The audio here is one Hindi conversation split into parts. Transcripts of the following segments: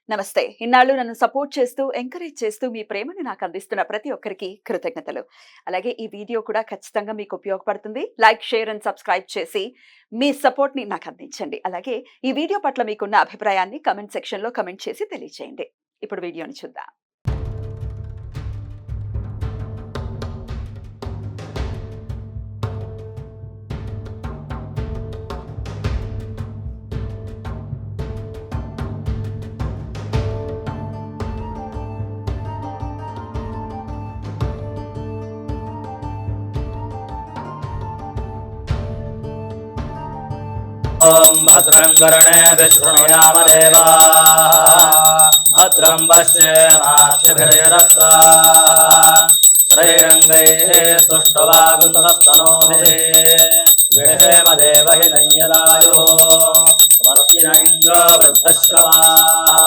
నమస్తే. ఇన్నాళ్ళు నన్ను సపోర్ట్ చేస్తూ, ఎంకరేజ్ చేస్తూ మీ ప్రేమని నాకు అందిస్తున్న ప్రతి ఒక్కరికి కృతజ్ఞతలు. అలాగే ఈ వీడియో కూడా ఖచ్చితంగా మీకు ఉపయోగపడుతుంది. లైక్, షేర్ అండ్ సబ్స్క్రైబ్ చేసి మీ సపోర్ట్‌ని నాకు అందించండి. అలాగే ఈ వీడియో పట్ల మీకున్న అభిప్రాయాన్ని కామెంట్ సెక్షన్‌లో కామెంట్ చేసి తెలియజేయండి. ఇప్పుడు వీడియోని చూద్దాం. भद्रं कर्णे शृणुयाम देवाः भद्रं पश्येमाक्षभिर्यजत्राः श्रैरङ्गैः तुष्टवागुंसस्तनूभिः विषेम देवहितं यदायुः स्वस्ति न इन्द्रो वृद्धश्रवाः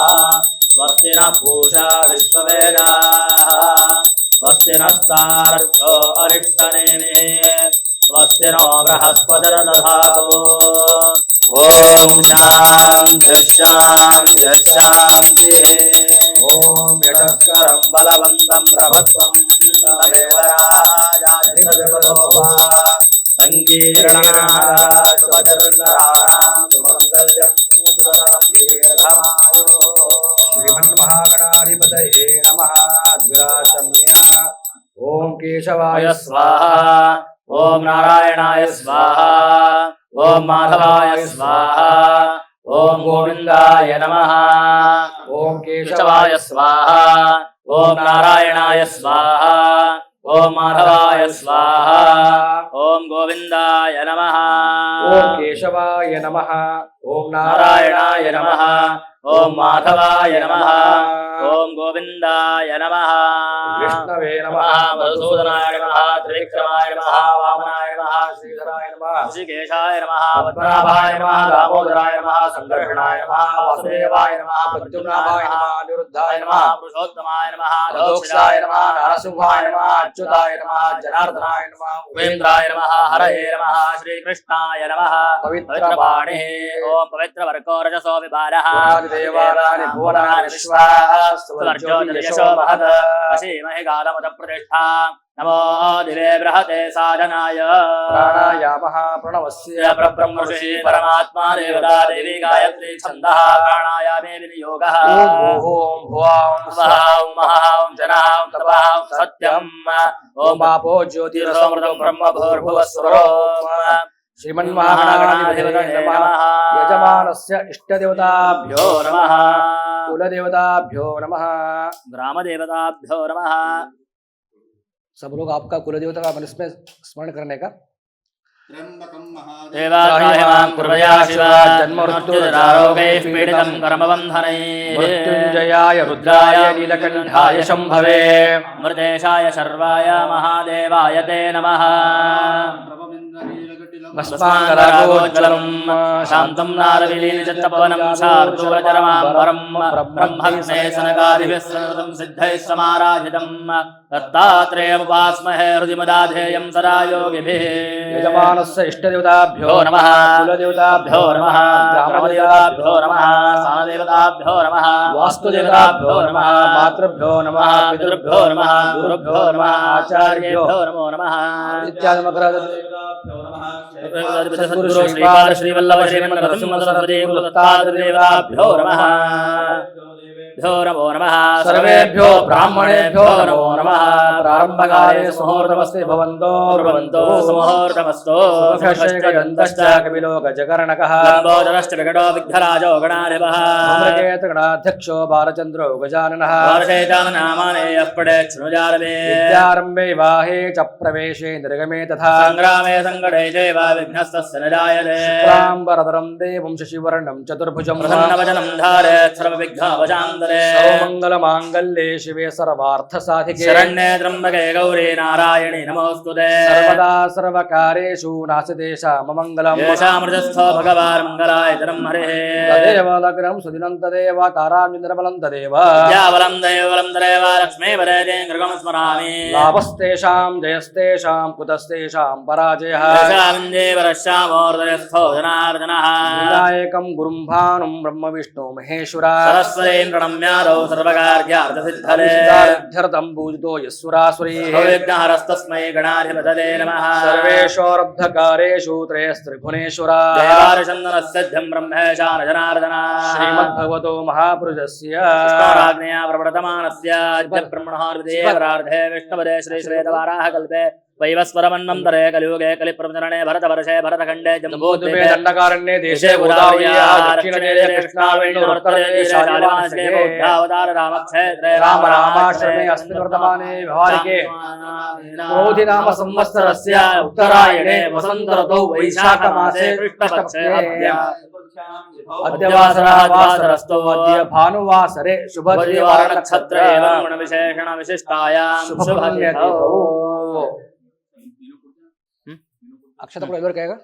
स्वस्ति नः पूषा विश्ववेदाः स्वस्ति नस्तारक्षो अरिष्टनेमिः स्वस्ति नो बृहस्पतिर्दधातु ओम शांति शांति शांति ओम यशस्करं बलवन्तं प्रभुत्वं तदेव राजाधिपतिर्भवा संकीर्णनाशुभचन्द्राणां सुमङ्गल्यं दीर्घमायुः श्रीमन्महागणाधिपतये नमः द्विराजम्य ओम केशवाय स्वाहा ओम नारायणाय स्वाहा ओम माधवाय स्वाहा ओम गोविंदाय नमः ओम केशवाय स्वाहा ओम नारायणाय स्वाहा ओम माधवाय स्वाहा ओम गोविंदाय नमः ओम केशवाय नमः ओम नारायणाय नमः ओम माधवाय नमः ओम गोविंदाय नमः विष्णवे नमः मधुसूदनाय नमः त्रिविक्रमाय नमः वामनाय नमः श्रीधराय नमः ऋषिकेशाय नमः पद्मनाभाय नमः दामोदराय नमः संकर्षणाय नमः वासुदेवाय नमः प्रद्युम्नाभाय नमः अनिरुद्धाय नमः पुरुषोत्तमाय नमः दोक्षाय नमः नरसिंहाय नमः अच्युताय नमः जनार्दनाय नमः उपेन्द्राय नमः हरये नमः श्रीकृष्णाय नमः पवित्रवाणिः ओम पवित्रवर्को रजसो विभारः देवानानि भुवनानि विश्वास्तुवर्ज्योतिर्यशो महत् असीमहि कालमतप्रतिष्ठा नमो दिवे बृहते साधनाय प्राणायामः प्रणवस्य परब्रह्मर्षि परमात्मा देवता देवी गायत्री छन्दः प्राणायामे विनियोगः ॐ भुवां स्वः ॐ महः ॐ जनः ॐ तपः ॐ सत्यम् ॐ आपो ज्योतिरसोमृतं ब्रह्म भूर्भुवस्वरो श्रीमन्महागणाधिपतये नमः यजमानस्य इष्टदेवताभ्यो नमः कुलदेवताभ्यो नमः ग्रामदेवताभ्यो नमः। सब लोग आपका कुलदेवता का इसमें स्मरण करने का मृत्युंजयाय रुद्राय नीलकंठाय शंभवे मृदेशाय शर्वाय महादेवाय ते नमः भस्मांगरागोज्ज्वलं शान्तं नारविलीनचित्तपवनं शार्दूलचरमाम्बरं ब्रह्मविष्णे सनकादिभिस्संवृतं सिद्धैः समाराधितं दत्तात्रेयमुपास्महे हृदिमदाधेयं सदा योगिभिः। यजमानस्य इष्टदेवताभ्यो नमः कुलदेवताभ्यो नमः ग्रामदेवताभ्यो नमः स्थानदेवताभ्यो नमः वास्तुदेवताभ्यो नमः मातृभ्यो नमः पितृभ्यो नमः गुरुभ्यो नमः आचार्येभ्यो नमो नमः इत्यादि मकरदेवताभ्यो नमः सद्गुरु श्रीपाद श्रीवल्लभ श्रीमन्नरसिंह सरस्वती गुरुदत्तात्रेयदेवताभ्यो नमः नमो नमः सर्वेभ्यो ब्राह्मणेभ्यो नमो नमः प्रारंभकाले सुमुहूर्तमस्ति भवन्तो सुमुहूर्तमस्तु सुखशेखदन्तश्च कपिलो गजकर्णकः लम्बोदरश्च विकटो विघ्नराजो गणाधिपः गणाध्यक्षो बालचन्द्रो गजाननः नामाने अपडे शृणुजालवे विद्यारम्भे विवाहे च प्रवेशे निर्गमे तथा संग्रामे संकटे चैव विघ्नस्तस्य न जायते शुक्लाम्बरधरं देवं शशिवर्णं चतुर्भुजं प्रसन्नवचनं धारयेत् सर्वविघ्नोपशान्तये नमोस्तुते सर्वमंगल मांगल्ये शिवे सर्वार्थ साधिके शरण्ये त्र्यंबके गौरी नारायणी नमोस्तुते सर्वदा सर्वकारेषु नास्ति मम मंगलम् येषामृतस्थो भगवान् मङ्गलायतनं हरिः तदेव लग्नं सुदिनं तदेव तारां चन्द्रबलं तदेव यावलं दैवलं तदेव लक्ष्मी वरेदे गृगं स्मरामि लाभस्तेषां जयस्तेषां कुतस्तेषां पराजयः येषामिन्दे वरश्यामोर्दयस्थो जनार्दनः विनायकं गुरुं भानुं ब्रह्म विष्णु महेश्वरा सरस्वतीं प्रणम्यादौ सर्वकार्यार्थसिद्धले सिद्धार्थं पूजितो यस्सुरासुरैः विघ्नहरस्तस्मै गणाधिपतये नमः सर्वेष्वरब्धकारेषु त्रयस्त्रिभुवनेश्वरा देवारिचन्दनस्यध्यं ब्रह्मेशान जनार्दन श्रीमद्भगवतो महापुरुषस्य विष्णोराज्ञया प्रवर्तमानस्य अद्य ब्रह्मणोर्विदेवरार्धे विष्णुपदे श्रीश्वेतवाराहकल्पे वैवस्वरमन्वन्तरे कलियुगे कलिप्रवचरणे भरतवर्षे भरतखण्डे जम्बूद्वीपे दण्डकारण्ये देशे गोदावर्याः दक्षिणतीरे कृष्णावेणुरुत्तरतीरे शालिवांशे बौद्धावतार रामक्षेत्रे राम रामाश्रमे अस्मिन् वर्तमाने व्यवहारिके क्रोधि नाम संवत्सरस्य उत्तरायणे वसन्त ऋतौ वैशाखमासे कृष्णपक्षे अद्य वासरस्तु अद्य भानुवासरे शुभदिवारणनक्षत्रे एवं गुणविशेषण विशिष्टायां शुभतिथौ अक्षता को इधर कहेगा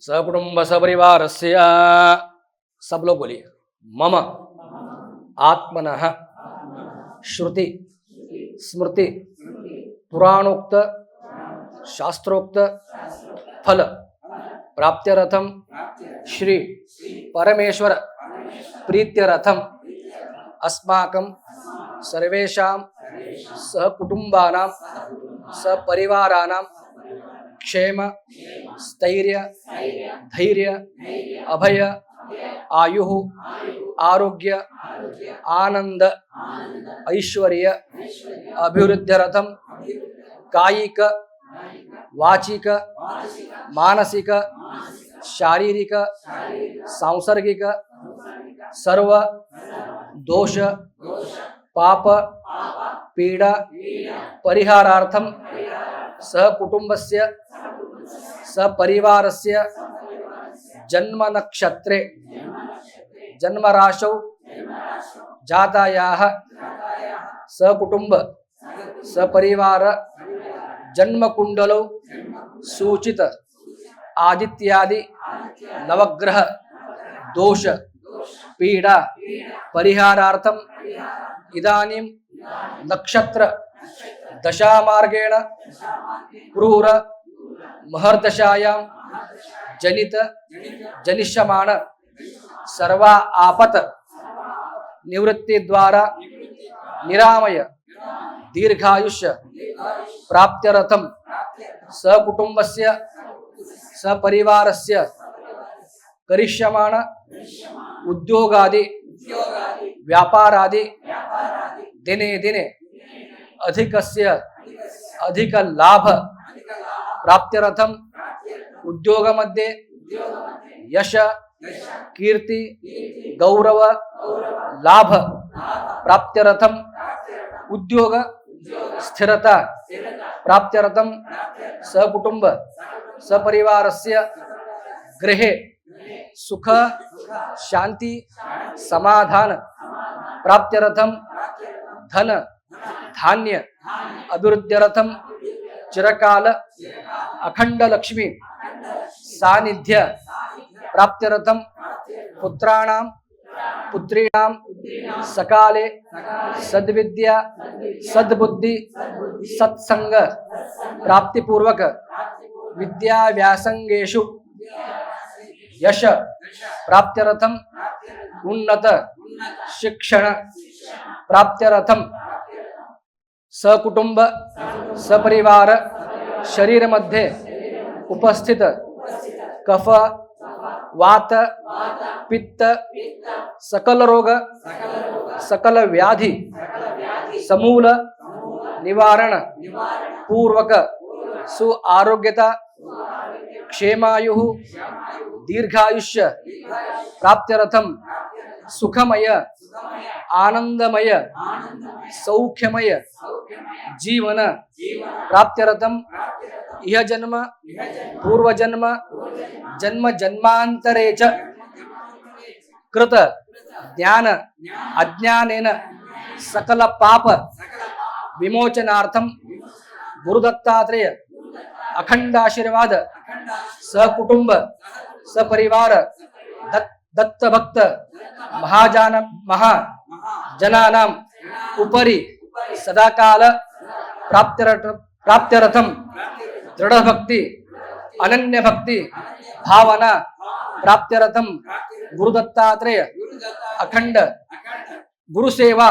सकुटुंब सपरिवारस्य सब लोग बोलिए मम आत्मनः श्रुति स्मृति पुराणोक्त शास्त्रोक्त फल प्राप्त्यर्थम श्री परमेश्वर प्रीत्यर्थम अस्माकं सर्वेषां सहकुटुंबानां सपरिवाराणां क्षेम स्थैर्य धैर्य अभय आयुः आरोग्य आनंद ऐश्वर्य अभिवृद्ध्यर्थम कायिक वाचिक मानसिक शारीरिक सांसर्गिक सर्व दोष पाप पीड़ा परिहारार्थम सहकुटुंबस्य सपरिवारस्य जन्म नक्षत्रे जन्मराशौ जातायाः सहकुटुंब सपरिवार जन्मकुंडलौ सूचित आदित्यादि नवग्रह दोष पीड़ा परिहारार्थम इदानीं नक्षत्र दशामार्गेण क्रूर महर्दशायां जनित जनिष्यमाण सर्वा आपत निवृत्ति द्वारा निरामय दीर्घायुष्य प्राप्त्यर्थम सकुटुंबस्य सपरिवारस्य करिष्यमाण उद्योगादि व्यापारादि दिने दिने अधिकस्य अधिक लाभ प्राप्त्यर्थम उद्योग मध्ये यश कीर्ति गौरव लाभ प्राप्त्यर्थम उद्योग स्थिरता प्राप्त्यर्थम सकुटुंब सपरिवारस्य गृहे सुख शांति समाधान प्राप्त्यर्थम धन धान्य अभिवृद्ध्यर्थम चिरकाल अखंड लक्ष्मी सानिध्य प्राप्त्यर्थम पुत्राणां पुत्रीणां सकाले सद्विद्या सद्बुद्धि सत्संग प्राप्तिपूर्वक विद्या व्यासंगेषु यश प्राप्त्यर्थम उन्नत शिक्षण प्राप्त्यर्थम सकुटुंब सपरिवार शरीर मध्ये उपस्थित कफ वात पित्त सकल रोग सकल व्याधि समूल निवारण पूर्वक सु आरोग्यता क्षेमायुः दीर्घायुष्य प्राप्त्यर्थम सुखमय आनंदमय सौख्यमय जीवन प्राप्त्यर्थम यह जन्म पूर्व जन्म जन्म जन्मांतरे च कृत ज्ञान अज्ञानेन सकल पाप विमोचनार्थम गुरुदत्तात्रेय अखंड आशीर्वाद सकुटुंब सपरिवार दत्त भक्त महाजनानां उपरि सदाकाल प्राप्त्यर्थम दृढ़ भक्ति अनन्य भक्ति भावना प्राप्त्यर्थम गुरुदत्तात्रेय अखंड गुरु सेवा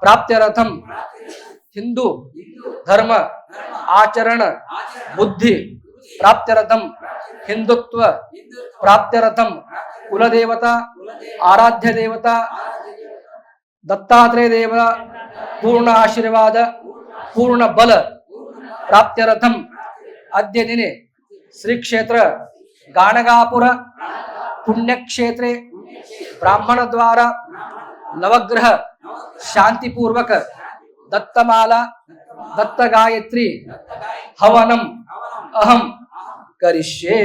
प्राप्त्यर्थम हिंदू धर्म आचरण बुद्धि प्राप्त्यर्थम हिंदुत्व प्राप्त्यर्थम कुलदेवता आराध्य देवता दत्तात्रेय देव पूर्ण आशीर्वाद पूर्ण बल प्राप्त्यर्थम अद्य दिने श्री क्षेत्र गाणगापुर पुण्यक्षेत्रे ब्राह्मण द्वारा नवग्रह शांतिपूर्वक दत्तमाला दत्त गायत्री हवनम अहम करिष्ये।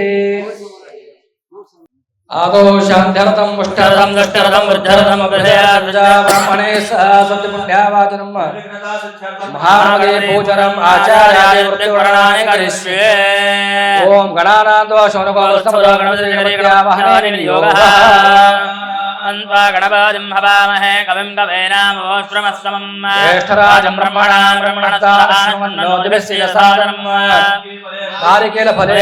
आदौ शान्त्यर्थं पुष्टर्थं दष्टर्थं वृद्धर्थं ब्राह्मणे सह सत्यपुण्यावाचनं महानगे पूजनम् आचार्याय वृत्तिवर्णनानि करिष्ये। ओम गणानां शौनकोस्तमगणपतिर्गणपत्यावाहने योगः अन्वा गणपतिं हवामहे कविं कवीनामोऽश्रमस्तमं ज्येष्ठराजं ब्रह्मणां ब्रह्मणस्तानो दिवस्य सादनं नारिकेल फले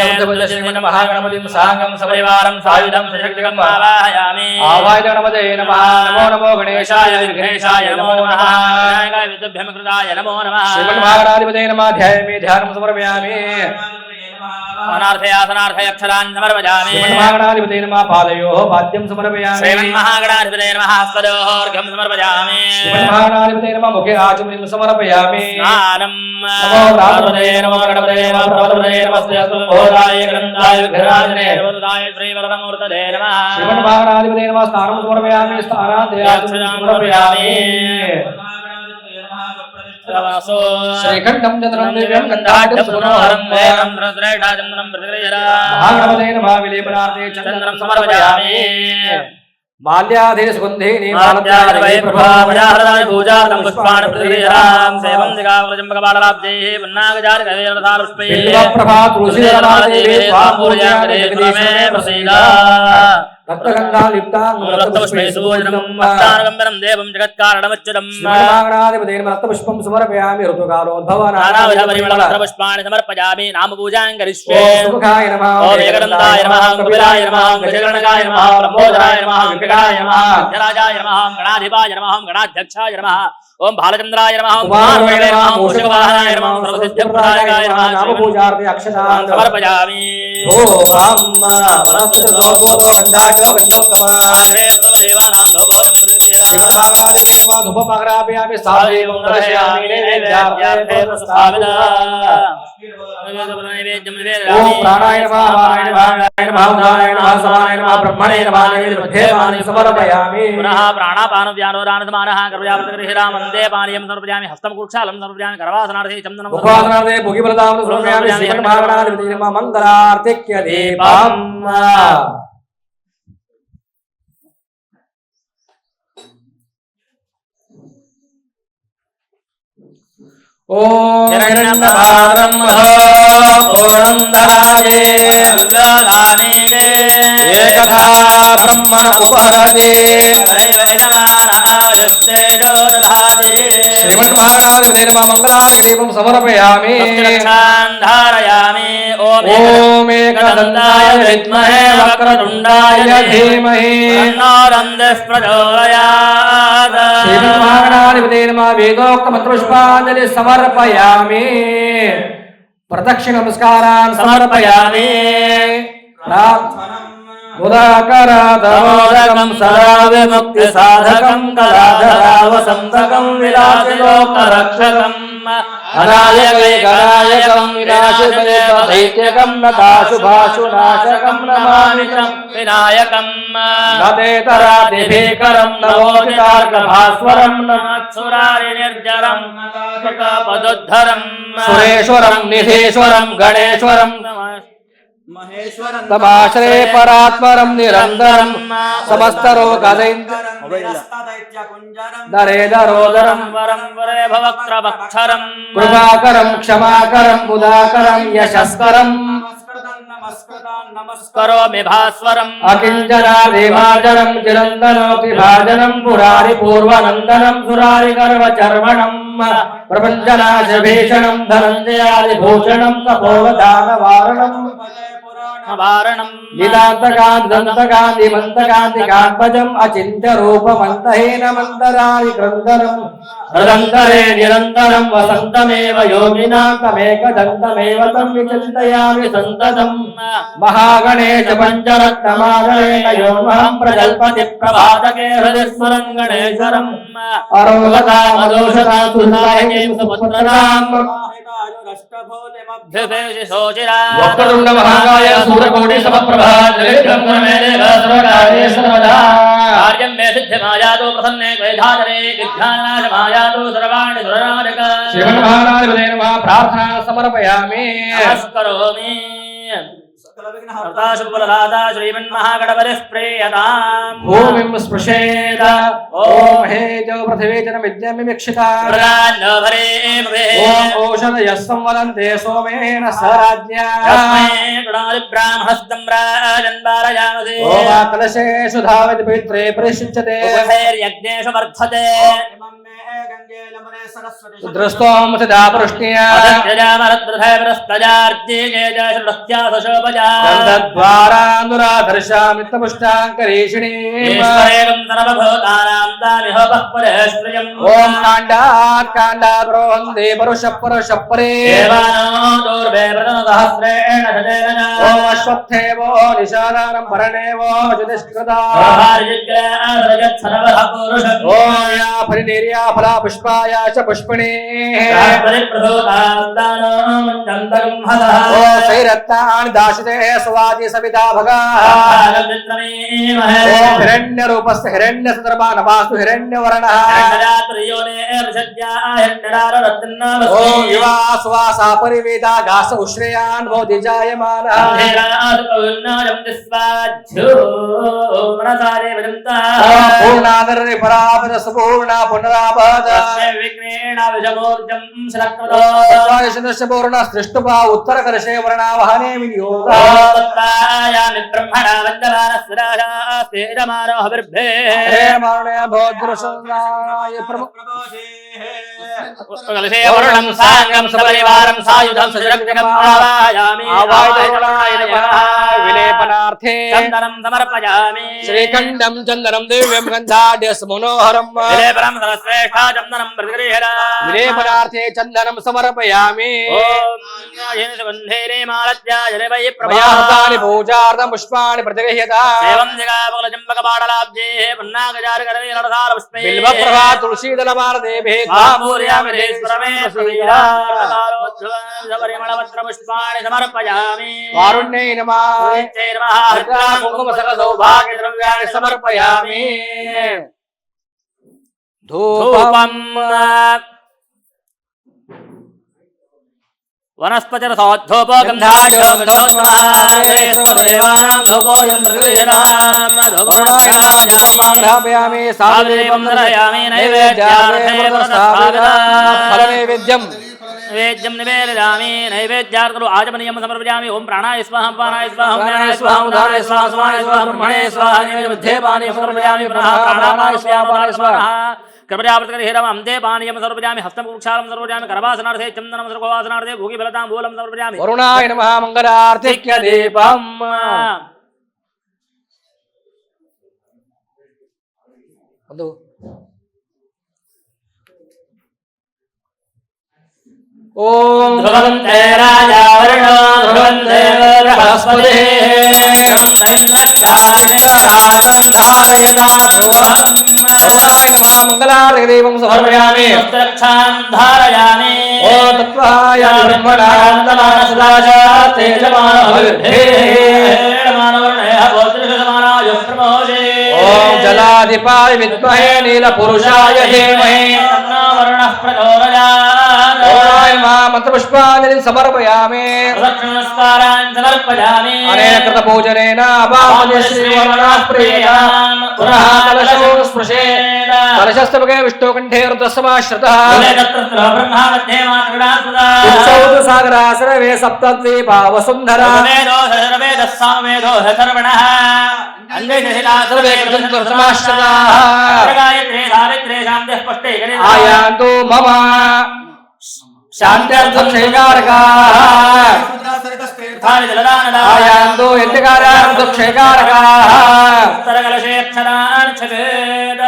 श्रीमन् महागणपतिं साङ्गं सपरिवारं सायुधं सशक्तिकम् आवाहयामि। आवाहय गणपतये नमः। नमो नमो गणेशाय विघ्नेशाय नमो नमः। विनायकाय विद्युभ्यमकृताय नमो नमः। श्रीमन् महागणाधिपतये नमः। ध्यायामि ध्यानं समर्पयामि। अनार्थयासनार्थ अक्षरान् समर्पयामि। श्रीमन्महागणाधिपतये नमः। पादयोः पाद्यं समर्पयामि। श्रीमन्महागणाधिपतये नमः। हस्तयोः अर्घ्यं समर्पयामि। श्रीमन्महागणाधिपतये नमः। मुखे आचमनीं समर्पयामि। स्नानं नमो गणपतये नमो गणपतये नमः प्रभवतये नमस्ते बोधाय ग्रन्थाय विघ्नाय बोधाय श्रीवरदमूर्तये नमः। श्रीमन्महागणाधिपतये नमः। स्नानं समर्पयामि। स्नानाद्याचमनीं समर्पयामि। श्रीखण्डं चन्द्रं दिव्यं गन्धाढ्यं मनोहरं वेदं रुद्रेशाचन्द्रं प्रतिगृह्य महागणपतये नमः। विलेपनार्थे चन्द्रं समर्पयामि। बाल्याधीश सुगन्धिनी बालत्यादि प्रभावयाहृदाय पूजार्थं पुष्पाणि प्रतिगृह्यामि। सेवं दिगावलजम्बकबालराब्जैः वन्नागजारि कवेरथाल पुष्पैः बिल्वप्रभा तुलसीदलादेवी त्वां पूजयामि जगदीश्वरे प्रसीद। रक्तगन्धालिप्तां रक्तपुष्पैः सुभोजनं मत्तानगम्बरं देवं जगत्कारणमच्युतं। श्रीमन्महागणाधिपतये नमः। रक्तपुष्पं समर्पयामि। ऋतुकालोद्भव नानाविधपरिमलरक्तपुष्पाणि समर्पयामि। नामपूजां करिष्ये। सुमुखाय नमः। ओम एकदन्ताय नमः। कपिलाय नमः। गजगणकाय नमः। लम्बोदराय नमः। विकटाय नमः। गजराजाय नमः। गणाधिपाय नमः। गणाध्यक्षाय नमः। ओम भालचंद्राय नमः। कुमारवेणे नमः। मूषकवाहनाय नमः। सर्वसिद्धिप्रदायकाय नमः। नामपूजार्थे अक्षतान् समर्पयामि। ओम धूपमाग्रापयामि। स्थापयामि दर्शयामि नैवेद्यार्थे प्रस्ताविता। ओम प्राणाय नमः। वाणाय नमः। नमः उदानाय नमः। समानाय नमः। ब्रह्मणे नमः। नैवेद्यं समर्पयामि। पुनः प्राणापान व्यानोदान समानः कर्मयापतिर्हिराम वन्दे पानीयं समर्पयामि। हस्तं कुक्षालं समर्पयामि। करवासनार्थे चन्दनं उपासनार्थे भोगिप्रदानं समर्पयामि। श्रीमन्महागणाधिपतये नमः। मङ्गलार्थिक्य दीपम्। ओम हिरण्यपात्रं पूर्णं ददाति अव्यधानेने एकधा ब्रह्मण उपहरति दैवैनमानः ददाति। श्रीमन्महागणाधिपतये नमः। मङ्गलार्घ्यदीपं समर्पयामि। धारयामि। ओम एकदन्ताय विद्महे वक्रतुण्डाय धीमहि तन्नो रन्धः प्रचोदयात्। श्रीमन्महागणाधिपतये नमः। वेदोक्तमन्त्रपुष्पाञ्जलि समर्पयामि। प्रदक्षिण नमस्कारान् समर्पयामि। उदाकरादमोदकं सदा विमुक्ति साधकं कलाधरावसन्तकं विलासिलोकरक्षकं अनायकैकनायकं विनाशिदैत्यकं नताशुभाशुनाशकं नमामि तं विनायकं नतेतरादिभीकरं नवोदितार्कभास्वरं नमत्सुरारिनिर्जरं पदोद्धरं सुरेश्वरं निधीश्वरं गणेश्वरं तमाश्रे परात्परं निरन्तरं समस्तरोगदैन्द्रदरेदरोदरं कृपाकरं क्षमाकरं मुदाकरं यशस्करं करोमि भास्वरम् अकिञ्चनादेवाचरं चिरन्तनोऽपि भाजनं पुरारिपूर्वनन्दनं सुरारिगर्वचर्वणं प्रपञ्चनाशभीषणं धनञ्जयादिभूषणं तपोवदानवारणम् निदान्तकान्तिमन्तकान्तिकात्मजम् अचिन्त्य रूपमन्तहीनमन्तरारि क्रन्दरम् हृदन्तरे निरन्तरं वसन्तमेव योगिनां तमेकदन्तमेव तं विचिन्तयामि सन्ततम् महागणेश पञ्चरत्नमादरेण योमहं प्रजल्पति प्रभातके हृदि स्मरं गणेश्वरम् अरोगता मदोषता सुधायके सुपुत्रताम् वक्रतुण्ड महाकाय सूर्यकोटि समप्रभा निर्विघ्नं कुरु मे देव सर्वकार्येषु सर्वदा कार्यं मे सिद्धिमायातु प्रसन्ने क्लेशाचरे विघ्नानाशमायातु सर्वाणि सुरनायक श्रीमन्महाराजपदे नमः प्रार्थना समर्पयामि नमस्करोमि सर्वशुभफलदाता श्रीमन्महागणपतिः प्रीयताम् भूमिं स्पृशेत ॐ हेजो पृथिवी च विद्यामिक्षिता ॐ ओषधयः संवदन्ते सोमेन स राज्ञा ब्राह्मणस्तं राजन्वारयामसे ॐ कलशेषु धावति पवित्रे परिषिच्यते यज्ञेषु वर्धते दृष्टों सदा पृष्ण्या गन्धद्वारानुराधर्षामित्तपुष्टाङ्करीषिणी ॐ काण्डात् काण्डात् रोहन्ते परुषपरे ॐ अश्वत्थेवो निशानानं भरणेवो जुतिष्कृता ॐ या परिनिर्या फला पुष्पाया च पुष्पिणी ओ सैरत्तानि दाशिते स्वाति सविता भगा हिरण्यरूपस्य हिरण्यसदर्भा नमास्तु हिरण्यवर्णः ओ युवा सुवासा परिवेदा घास उश्रेयान् भवति जायमानः पूर्णादर्नि परापद सुपूर्णा पुनरापद पूर्ण सृष्टुपा उत्तरकर्षे वर्णावहने विनियोगः विलेपनार्थे चन्दनं समर्पयामि श्रीखण्डं चन्दनं दिव्यं गन्धाढ्यस मनोहरं विलेपनं सर्वश्रेष्ठा चन्दनं प्रतिगृह्यता विलेपनार्थे चन्दनं समर्पयामि प्रभातानि पूजार्थं पुष्पाणि प्रतिगृह्यता एवं जगापकुलचम्पकपाटलाब्जे पन्नागजारकरवीररसारपुष्पे बिल्वप्रभा तुलसीदलमालदेवे परिमलपत्रपुष्पाणि समर्पयामि वारुण्यै नमः कुङ्कुमसकसौभाग्यद्रव्याणि समर्पयामि धूपम् वनस्पतिरसोद्धूपो गन्धाढ्योपयामि साधयामि नैवेद्यं नैवेद्यं निवेदयामि नैवेद्यार्कलो आचमनीयं समर्पयामि ओम प्राणाय स्वाहा पानाय स्वाहा व्यानाय स्वाहा उदानाय स्वाहा स्वाहाय स्वाहा ब्रह्मणे स्वाहा नैवेद्ये पानीयं समर्पयामि प्राणाय स्वाहा पानाय स्वाहा कृपयावृतकरहिरवं दे पानीयं समर्पयामि हस्तं कुक्षालं समर्पयामि करवासनार्थे चन्दनं सर्ववासनार्थे भोगिफलताम्बूलं समर्पयामि वरुणाय नमः मंगलार्थिक्य दीपम् ओम ध्रुवन्ते राजा वरुणो ध्रुवन्ते बृहस्पतिः वरुणाय नमः मंगलार्थिक्य दीपं समर्पयामि रक्षां धारयामि ओ तत्त्वाय ब्रह्मणान्तमानसदाचा ओम जलाधिपाय विद्महे नीलपुरुषाय धीमहि वर्णः प्रचोदयात् मंत्रपुष्पाञ्जलिं समर्पयामि प्रदक्षिणस्कारान् समर्पयामि अनेन कृतपूजनेन अपामये श्रीवरणाप्रियाम् पुनः कलशो स्पृशेत् कलशस्तवके विष्णुकण्ठे रुद्रसमाश्रितः ब्रह्मा मध्ये मातृडासुदा सागरा सर्वे सप्तद्वीपा वसुन्धरा वेदः सामवेदो सर्वणः अन्वेषिता सर्वे समाश्रिताः गायत्रे सावित्रे शान्तिः पुष्टे आयान्तु मम शान्त्यर्थं क्षेकारकाः आयान्तु यज्ञकार्यार्थं क्षेकारकाः सरकलशेक्षरान् छकेद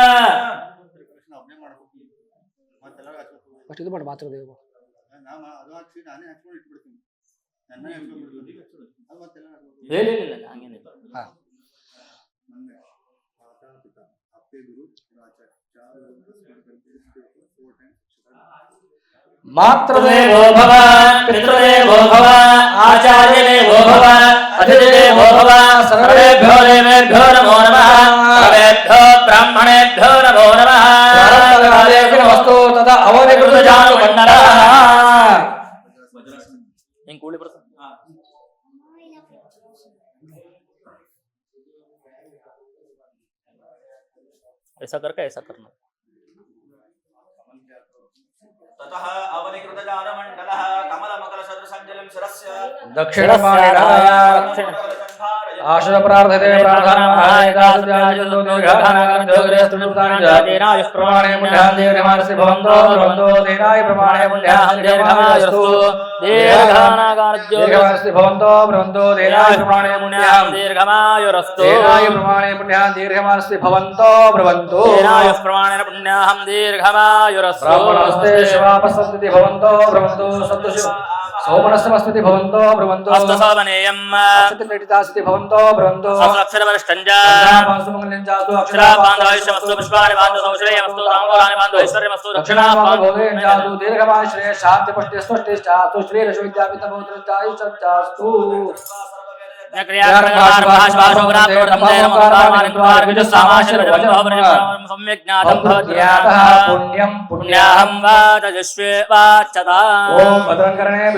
मातृदेवो भव पितृदेवो भव आचार्यदेवो भव अतिथिदेवो भव सर्वेभ्यो देवेभ्यो नमो नमः सर्वेभ्यो ब्राह्मणेभ्यो नमो नमः वस्तु तदा अवनिकृतजानुमण्डलः ऐसा करके ऐसा करना ततः अवनिकृतजानमण्डलः कमलमकरसदृशञ्जलिं शिरस्य दक्षिणपाणिनः आशुर प्रार्थते प्रार्थनाय पुण्यान् दीर्घमानस्य भवन्तो तेनाय प्रमाणे पुण्यान् दीर्घमानस्तु दीर्घमानस्य भवन्तो तेनाय प्रमाणे पुण्यान् दीर्घमायुरस्तु तेनाय प्रमाणे पुण्यान् दीर्घमानस्य भवन्तो तेनाय प्रमाणेन पुण्याहं दीर्घमायुरस्तु ब्राह्मणस्ते शिवापसन्ति भवन्तो सन्तुषि सौमनस्समस्ति भवन्तो ब्रवन्तो अस्तसवनेयम् अक्षतिनिटितास्ति भवन्तो ब्रवन्तो अक्षरवरिष्ठं च पांसुमङ्गलं जातु अक्षरापान्धवैश्यमस्तु पुष्पाणि बान्धवौ श्रेयमस्तु ताम्बूलानि बान्धवौ ऐश्वर्यमस्तु दक्षिणापान्धवोदयं जातु दीर्घमाय श्रेयः शान्ति पुष्टि स्वष्टिश्चास्तु श्रीरश्विद्यापितमौत्रश्चायुश्चास्तु सम्यक् पुण्यं पुण्याहं वाचयस्वे वाचता ओम भद्रं कर्णे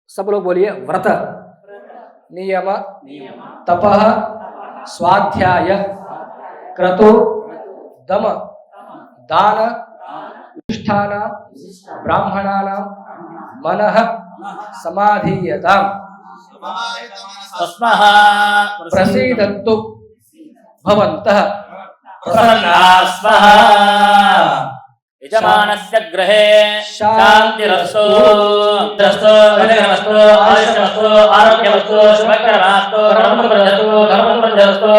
सब लोग बोलिए व्रत नियम तपः स्वाध्याय क्रतु दम दान निष्ठान ब्राह्मणानां मनः समाधीयताम् तस्मः प्रसीदन्तु भवन्तः प्रसन्नाः स्मः यजमानस्य गृहे शान्तिरस्तु धनमस्तु आयुष्यमस्तु आरोग्यमस्तु शुभकरमस्तु धर्मप्रजस्तु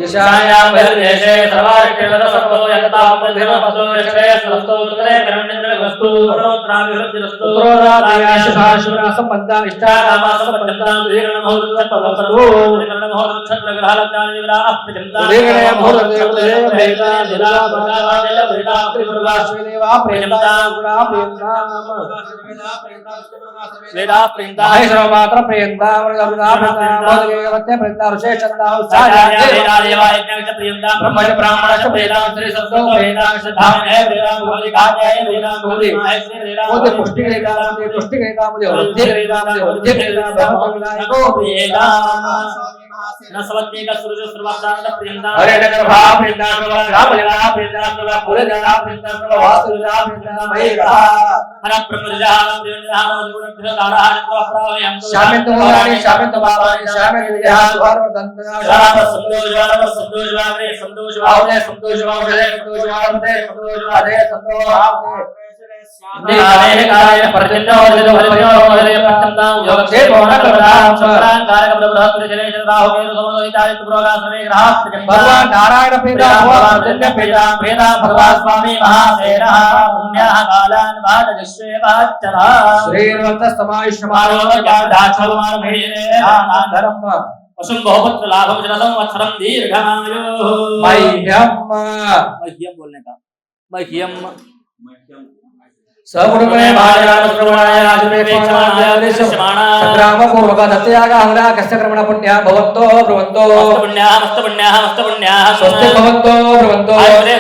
ईशान्यां बहिर्देशे सर्वारिष्टो यतां बुद्धिमस्तु यक्षयस्तु उत्तरेकरण्यन्द्रस्तु सर्वत्राभिवृद्धिरस्तु उत्तरोरादिशुभाशुरासम्बन्धा इष्टानामासम्बन्धां दीर्घमहोदत्तपदस्तु न सवत्ते का सूरज सर्वसाधारण प्रियंता हरे नगरभा प्रियंता रामलीला प्रियंता पुरजा प्रियंता वासुजा प्रियंता महेगा हर ब्रह्मजा प्रियंता गुण प्रियदारा प्रभावयं शामित होरानी शामित बाबानी शामित विहार वर्धन शाम संतोष वाले संतोष आवले संतोष वाले संतोष वाले संतोष वाले संतोष आपने निराले कार्य परजन्य और जो हरियो हरे पत्तंता योग से बोना करता संक्रांत कारक बृहस्पति चले राहु के समोदिताय प्रोग्राम में ग्रह भगवान नारायण पिता भगवान पिता वेदा भगवान स्वामी महासेना पुण्यः कालान बाद विश्वे वाचरा श्रीरवंत समायुष मारो दाक्षमान भेरे धर्म वसुं बहुपुत्र लाभम जनसं वत्सरं दीर्घमायु मह्यम बोलने का मह्यम सगुणमय भाजनाम श्रवणाय आजमेक्षमाणाय संग्राम पूर्वक दत्याग हंग्रा कस्य कर्मण पुण्य भवन्तो ब्रुवन्तो मस्त पुण्यः स्वस्ति भवन्तो ब्रुवन्तो आयुष्रे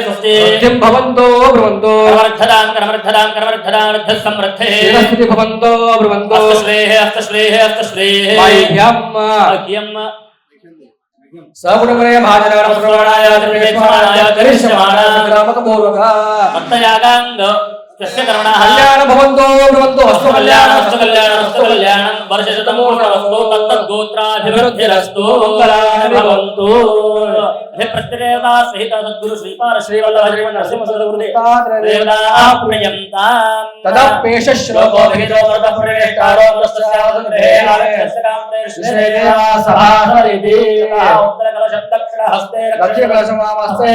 स्वस्ति स्वस्तिं भवन्तो ब्रुवन्तो कर्मवर्धनां वर्धः समृद्धे स्थिति भवन्तो ब्रुवन्तो अस्तश्रेः मह्यम सगुणमय भाजनाम श्रवणाय आजमेक्षमाणाय संग्राम पूर्वक भक्तयागांग कस्य कर्मणः कल्याण भवन्तो ब्रुवन्तो अस्तु कल्याणं वर्षशतमूर्णवस्तु तत्तद्गोत्राभिवृद्धिरस्तु भवन्तु हे प्रत्येकदा सहित सद्गुरु श्रीपाद श्रीवल्लभ श्रीमन् नरसिंह सद्गुरुदेवता प्रियन्तां तदप्येष श्लोको भगितो वर्धपुरेष्टारो तस्यावसंग्रहे आलयस्यकाम्रे श्रीदेवा सभासरिति उत्तरकलशं दक्षिणहस्ते दक्षिणकलशमामस्ते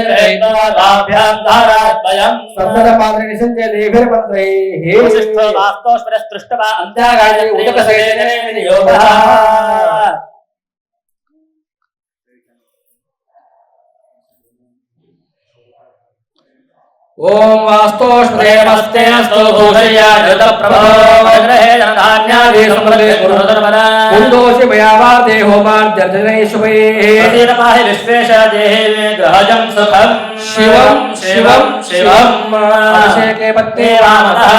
ताभ्यां धाराद्वयं सर्वपात्रे निसञ्जय देभिर्मन्त्रैः वसिष्ठो वास्तोस्परस्तृष्टवा अन्त्यागाजे उदकसेने नियोगः ओम वास्तोष्पदे नमस्ते अस्तु भूषया जतप्रभो ग्रहे धनधान्यादि समृद्धे गुरुधर्मना कुन्दोषि मयावार्दे होमार्जनैः शुभैः प्रतिरमाहि विश्वेश देहे ग्रहजं सुखं शिवं शिवं शिवं अभिषेके पत्नी रामतः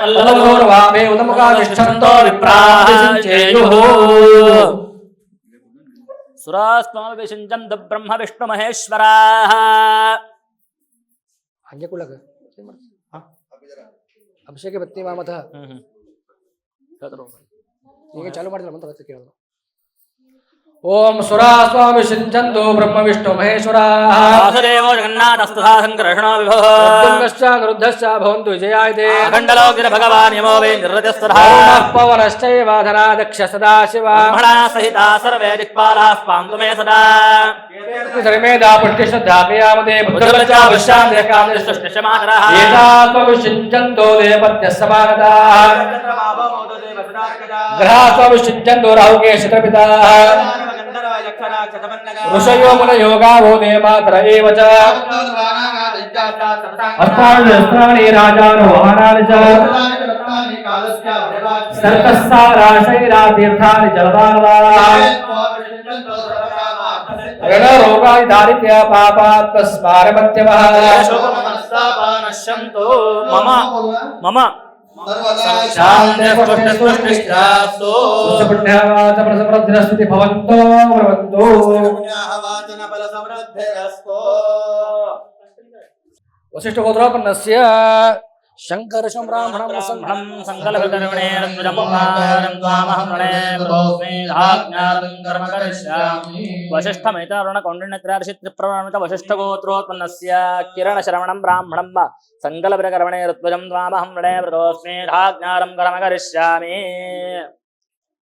वल्लभगौरवाभे उदमुखाधिष्ठन्तो विप्राः सिञ्चेयुः सुरास्त्वमभिषिञ्चन्तु ब्रह्म विष्णु महेश्वराः हंगे को लगा अभिषेक बत्ती मामथ ಈಗ ಚಾಲು ಮಾಡಿದ್ರೆ ಮಂತ್ರ ಅದಕ್ಕೆ ಕೇಳೋದು ओम सुरास्वामी सिंचंदो ब्रह्म विष्णु महेश्वरा वासुदेवो जगन्नाथस्तथा संकर्षणो विभुः दुर्गश्च निरुद्धश्च भवन्तु विजयायते अखण्डलोकित भगवान् यमो वै निर्वृतिस्तथा पवनश्चैवाधना दक्ष सदा शिवा ब्रह्मणा सहिता सर्वे दिक्पालाः पान्तु मे सदा धर्मेदा पुष्टि श्रद्धा क्रियामदे बुद्धवचा विश्राम विश्रामदेकामनिष्टमातरः एतास्वामी सिंचंदो देवपत्य समानता ग्रहास्वामी सिंचंदो राहु के शत्रपिता ऋषयो मुनयोगा वो देवमातर एव च अस्त्राणि राजानो वाहनानि च सर्पस्साराशैरातीर्थानि जलदानवाः रणरोगादि दारिद्र्य पापात्मस्मारमत्यवः नश्यन्तो मम मम पुण्यवाचफलसमृद्धिरस्ति भवन्तो ब्रुवन्तु वसिष्ठगोत्रोत्पन्नस्य शङ्करशं ब्राह्मणं संकल्पकर्मणे रत्नजम्मानं त्वामहं णे प्रतोऽस्मि धाज्ञानं कर्म करिष्यामि वसिष्ठमेतारुणकौण्डिन्यत्रार्षित्रिप्रवणमित वसिष्ठगोत्रोत्पन्नस्य किरणशरवणं ब्राह्मणं संकल्पकर्मणे रत्नजं त्वामहं णे प्रतोऽस्मि धाज्ञानं कर्म करिष्यामि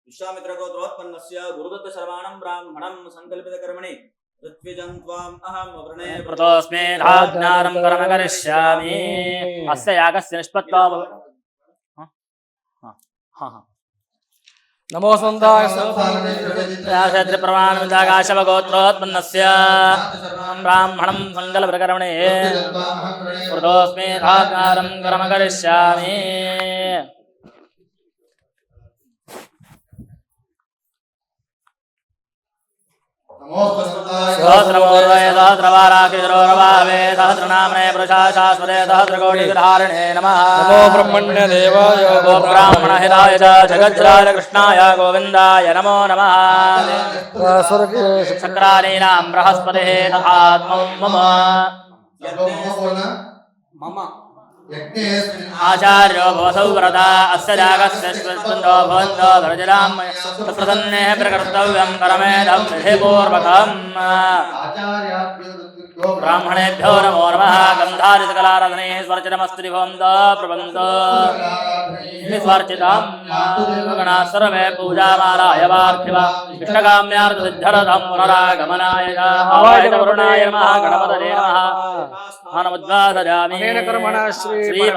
विश्वामित्र गोत्रोत्पन्नस्य गुरुदत्त शर्वाणं ब्राह्मणं संकल्पितकर्मणि ऋत्विजं त्वाम् अहं वृणे प्रतोऽस्मि धाज्ञानं कर्म करिष्यामि अस्य यागस्य निष्पत्त्वा नमो संदाय प्रवाणमिदाकाशवगोत्रोत्पन्नस्य ब्राह्मणं संकल्पकर्मणे प्रतोऽस्मि धाज्ञानं कर्म करिष्यामि सहस्रपूर्वय सहस्रवाराकिरोरभावे सहस्रनाम्ने पुरुषा शाश्वते सहस्रकोटिविधारिणे नमः नमो ब्रह्मण्यदेवाय गोब्राह्मणहिताय च जगज्जलाय कृष्णाय गोविन्दाय नमो नमः शक्राणीनां बृहस्पतिः तथात्मं मम आचार्यो भवसौ व्रता अस्य जागस्य स्पन्दो भवन्तो धर्जरामय प्रसन्नेः प्रकर्तव्यं परमेदं विधिपूर्वकम् ब्राह्मणेभ्यो नमो नमः गन्धादिसकलाराधने स्वर्चितमस्ति भवन्तो प्रबन्धो स्वर्चितं गणाः सर्वे पूजामालाय पार्थिव इष्टकाम्यार्थसिद्ध्यर्थं पुनरागमनाय च अवायतवरुणाय नमः गणपतये नमः स्थानमुद्वासयामि कर्मणा श्री